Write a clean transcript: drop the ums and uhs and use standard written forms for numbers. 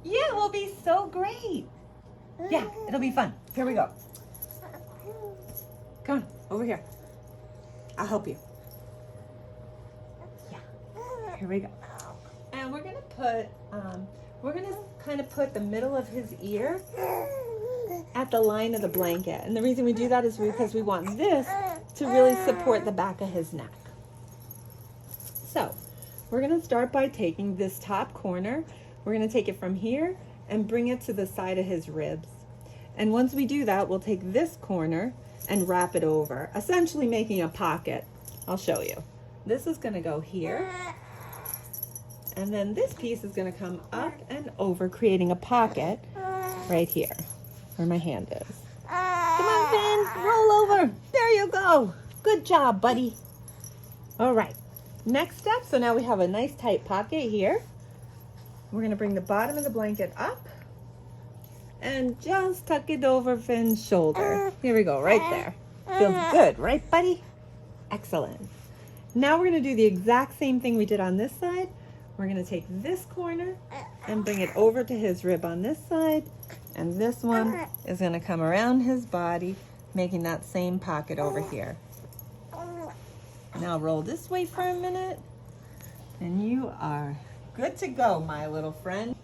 Yeah, it will be so great. Yeah, it'll be fun. Here we go. Come on, over here. I'll help you. Yeah, here we go. And we're gonna kind of put the middle of his ear at the line of the blanket. And the reason we do that is because we want this to really support the back of his neck. So we're gonna start by taking this top corner. We're gonna take it from here and bring it to the side of his ribs. And once we do that, we'll take this corner and wrap it over, essentially making a pocket. I'll show you. This is gonna go here. And then this piece is gonna come up and over, creating a pocket right here where my hand is. Come on, Finn, roll over. There you go. Good job, buddy. All right, next step. So now we have a nice tight pocket here. We're gonna bring the bottom of the blanket up and just tuck it over Finn's shoulder. Here we go, right there. Feels good, right, buddy? Excellent. Now we're gonna do the exact same thing we did on this side. We're gonna take this corner and bring it over to his rib on this side, and this one is gonna come around his body, making that same pocket over here. Now roll this way for a minute, and you are good to go, my little friend.